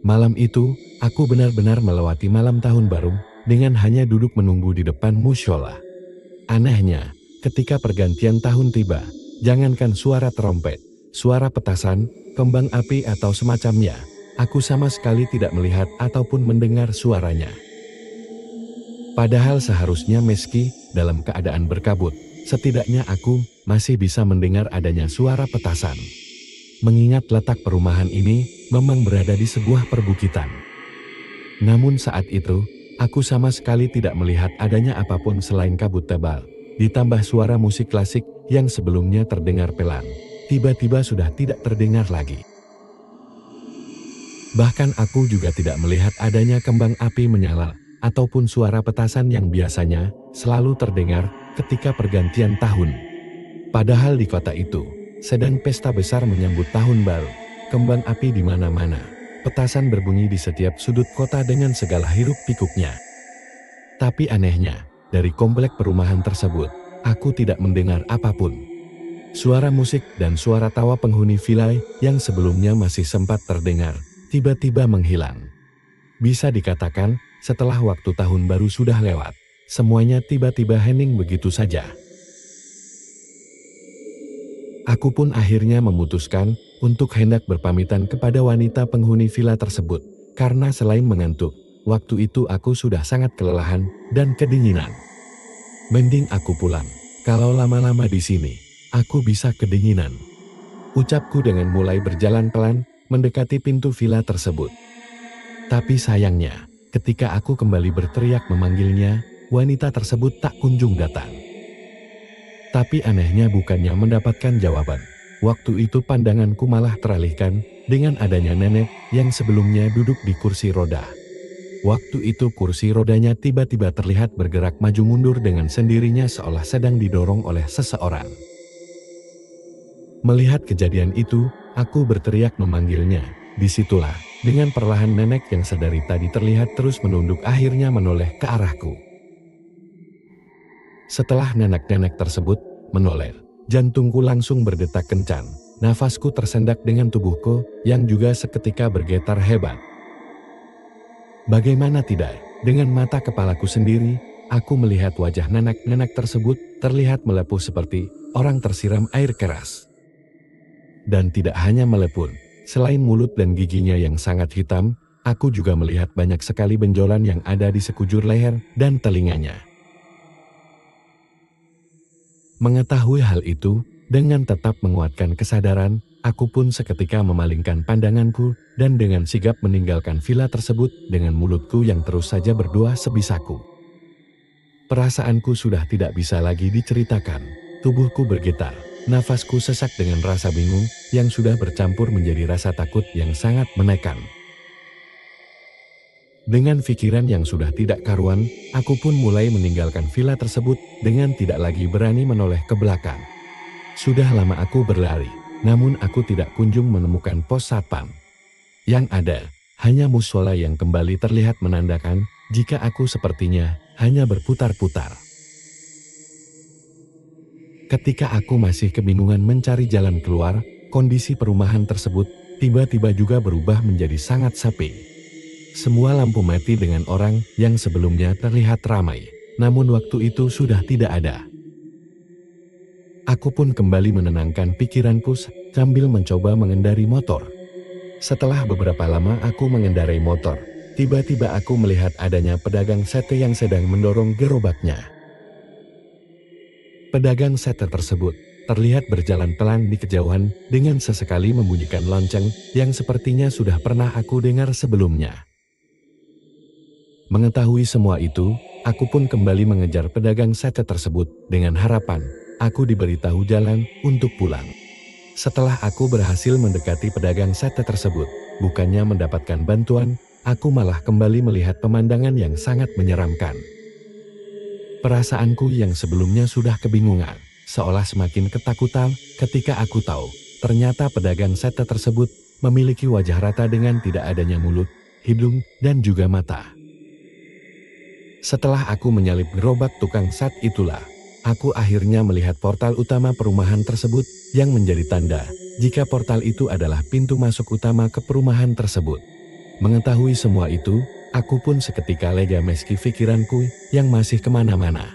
Malam itu, aku benar-benar melewati malam tahun baru dengan hanya duduk menunggu di depan mushola. Anehnya, ketika pergantian tahun tiba, jangankan suara trompet, suara petasan, kembang api atau semacamnya, aku sama sekali tidak melihat ataupun mendengar suaranya. Padahal seharusnya meski dalam keadaan berkabut, setidaknya aku masih bisa mendengar adanya suara petasan. Mengingat letak perumahan ini memang berada di sebuah perbukitan. Namun saat itu, aku sama sekali tidak melihat adanya apapun selain kabut tebal, ditambah suara musik klasik yang sebelumnya terdengar pelan, tiba-tiba sudah tidak terdengar lagi. Bahkan aku juga tidak melihat adanya kembang api menyala, ataupun suara petasan yang biasanya selalu terdengar ketika pergantian tahun. Padahal di kota itu sedang pesta besar menyambut tahun baru, kembang api di mana-mana, petasan berbunyi di setiap sudut kota dengan segala hiruk pikuknya. Tapi anehnya, dari komplek perumahan tersebut, aku tidak mendengar apapun. Suara musik dan suara tawa penghuni villa yang sebelumnya masih sempat terdengar, tiba-tiba menghilang. Bisa dikatakan, setelah waktu tahun baru sudah lewat, semuanya tiba-tiba hening begitu saja. Aku pun akhirnya memutuskan untuk hendak berpamitan kepada wanita penghuni villa tersebut, karena selain mengantuk, waktu itu aku sudah sangat kelelahan dan kedinginan. Mending aku pulang, kalau lama-lama di sini, aku bisa kedinginan. Ucapku dengan mulai berjalan pelan, mendekati pintu villa tersebut. Tapi sayangnya, ketika aku kembali berteriak memanggilnya, wanita tersebut tak kunjung datang. Tapi anehnya bukannya mendapatkan jawaban. Waktu itu pandanganku malah teralihkan dengan adanya nenek yang sebelumnya duduk di kursi roda. Waktu itu kursi rodanya tiba-tiba terlihat bergerak maju mundur dengan sendirinya seolah sedang didorong oleh seseorang. Melihat kejadian itu, aku berteriak memanggilnya. Disitulah, dengan perlahan nenek yang sedari tadi terlihat terus menunduk akhirnya menoleh ke arahku. Setelah nenek-nenek tersebut menoleh, jantungku langsung berdetak kencang, nafasku tersendak dengan tubuhku yang juga seketika bergetar hebat. Bagaimana tidak, dengan mata kepalaku sendiri, aku melihat wajah nenek-nenek tersebut terlihat melepuh seperti orang tersiram air keras. Dan tidak hanya melepuh, selain mulut dan giginya yang sangat hitam, aku juga melihat banyak sekali benjolan yang ada di sekujur leher dan telinganya. Mengetahui hal itu, dengan tetap menguatkan kesadaran, aku pun seketika memalingkan pandanganku dan dengan sigap meninggalkan villa tersebut dengan mulutku yang terus saja berdoa sebisaku. Perasaanku sudah tidak bisa lagi diceritakan, tubuhku bergetar, nafasku sesak dengan rasa bingung yang sudah bercampur menjadi rasa takut yang sangat menekan. Dengan pikiran yang sudah tidak karuan, aku pun mulai meninggalkan villa tersebut dengan tidak lagi berani menoleh ke belakang. Sudah lama aku berlari, namun aku tidak kunjung menemukan pos satpam. Yang ada, hanya mushola yang kembali terlihat menandakan jika aku sepertinya hanya berputar-putar. Ketika aku masih kebingungan mencari jalan keluar, kondisi perumahan tersebut tiba-tiba juga berubah menjadi sangat sepi. Semua lampu mati dengan orang yang sebelumnya terlihat ramai, namun waktu itu sudah tidak ada. Aku pun kembali menenangkan pikiranku sambil mencoba mengendari motor. Setelah beberapa lama aku mengendarai motor, tiba-tiba aku melihat adanya pedagang sate yang sedang mendorong gerobaknya. Pedagang sate tersebut terlihat berjalan pelan di kejauhan dengan sesekali membunyikan lonceng yang sepertinya sudah pernah aku dengar sebelumnya. Mengetahui semua itu, aku pun kembali mengejar pedagang sate tersebut dengan harapan aku diberitahu jalan untuk pulang. Setelah aku berhasil mendekati pedagang sate tersebut, bukannya mendapatkan bantuan, aku malah kembali melihat pemandangan yang sangat menyeramkan. Perasaanku yang sebelumnya sudah kebingungan, seolah semakin ketakutan ketika aku tahu ternyata pedagang sate tersebut memiliki wajah rata dengan tidak adanya mulut, hidung, dan juga mata. Setelah aku menyalip gerobak tukang sate itulah, aku akhirnya melihat portal utama perumahan tersebut yang menjadi tanda jika portal itu adalah pintu masuk utama ke perumahan tersebut. Mengetahui semua itu, aku pun seketika lega meski pikiranku yang masih kemana-mana.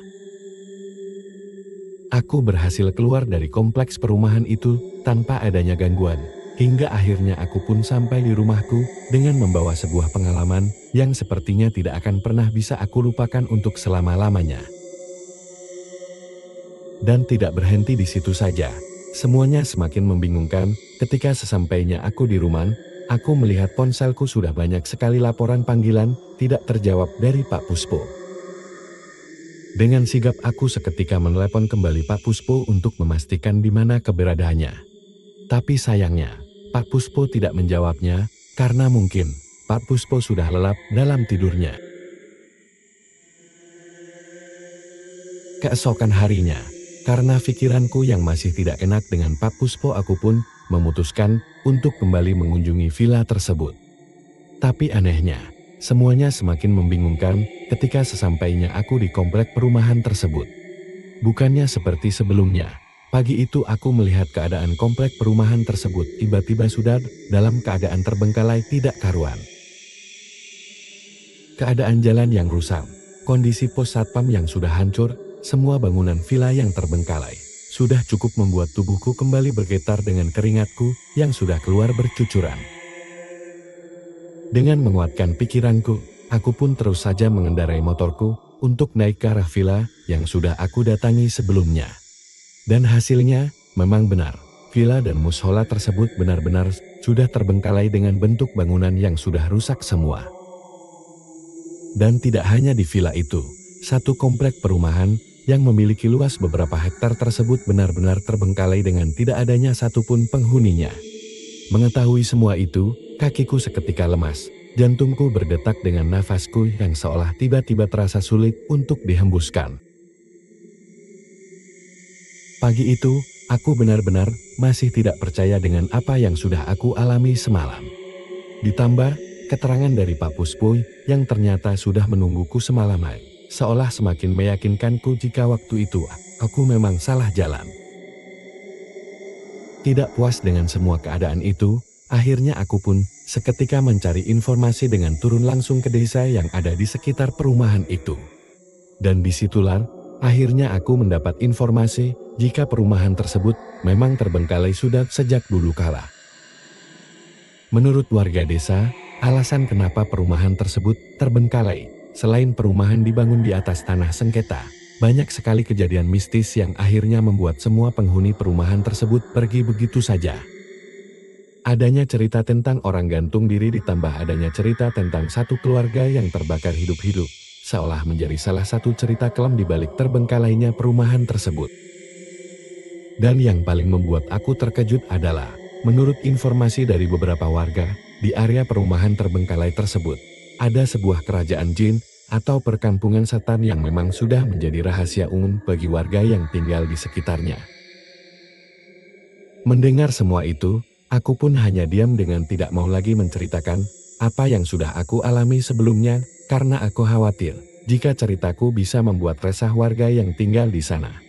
Aku berhasil keluar dari kompleks perumahan itu tanpa adanya gangguan, hingga akhirnya aku pun sampai di rumahku dengan membawa sebuah pengalaman yang sepertinya tidak akan pernah bisa aku lupakan untuk selama-lamanya. Dan tidak berhenti di situ saja. Semuanya semakin membingungkan ketika sesampainya aku di rumah, aku melihat ponselku sudah banyak sekali laporan panggilan tidak terjawab dari Pak Puspo. Dengan sigap aku seketika menelepon kembali Pak Puspo untuk memastikan di mana keberadaannya. Tapi sayangnya, Pak Puspo tidak menjawabnya karena mungkin Pak Puspo sudah lelap dalam tidurnya. Keesokan harinya, karena pikiranku yang masih tidak enak dengan Pak Puspo, aku pun memutuskan untuk kembali mengunjungi villa tersebut. Tapi anehnya, semuanya semakin membingungkan ketika sesampainya aku di komplek perumahan tersebut. Bukannya seperti sebelumnya, pagi itu aku melihat keadaan komplek perumahan tersebut tiba-tiba sudah dalam keadaan terbengkalai tidak karuan. Keadaan jalan yang rusak, kondisi pos satpam yang sudah hancur, semua bangunan villa yang terbengkalai, sudah cukup membuat tubuhku kembali bergetar dengan keringatku yang sudah keluar bercucuran. Dengan menguatkan pikiranku, aku pun terus saja mengendarai motorku untuk naik ke arah villa yang sudah aku datangi sebelumnya. Dan hasilnya, memang benar, villa dan mushola tersebut benar-benar sudah terbengkalai dengan bentuk bangunan yang sudah rusak semua. Dan tidak hanya di villa itu, satu komplek perumahan yang memiliki luas beberapa hektar tersebut benar-benar terbengkalai dengan tidak adanya satupun penghuninya. Mengetahui semua itu, kakiku seketika lemas, jantungku berdetak dengan nafasku yang seolah tiba-tiba terasa sulit untuk dihembuskan. Pagi itu, aku benar-benar masih tidak percaya dengan apa yang sudah aku alami semalam. Ditambah, keterangan dari Pak Puspo yang ternyata sudah menungguku semalaman, seolah semakin meyakinkanku jika waktu itu aku memang salah jalan. Tidak puas dengan semua keadaan itu, akhirnya aku pun seketika mencari informasi dengan turun langsung ke desa yang ada di sekitar perumahan itu. Dan disitulah, akhirnya aku mendapat informasi jika perumahan tersebut memang terbengkalai sudah sejak dulu kala. Menurut warga desa, alasan kenapa perumahan tersebut terbengkalai, selain perumahan dibangun di atas tanah sengketa, banyak sekali kejadian mistis yang akhirnya membuat semua penghuni perumahan tersebut pergi begitu saja. Adanya cerita tentang orang gantung diri ditambah adanya cerita tentang satu keluarga yang terbakar hidup-hidup, seolah menjadi salah satu cerita kelam di balik terbengkalainya perumahan tersebut. Dan yang paling membuat aku terkejut adalah, menurut informasi dari beberapa warga, di area perumahan terbengkalai tersebut, ada sebuah kerajaan jin atau perkampungan setan yang memang sudah menjadi rahasia umum bagi warga yang tinggal di sekitarnya. Mendengar semua itu, aku pun hanya diam dengan tidak mau lagi menceritakan apa yang sudah aku alami sebelumnya karena aku khawatir jika ceritaku bisa membuat resah warga yang tinggal di sana.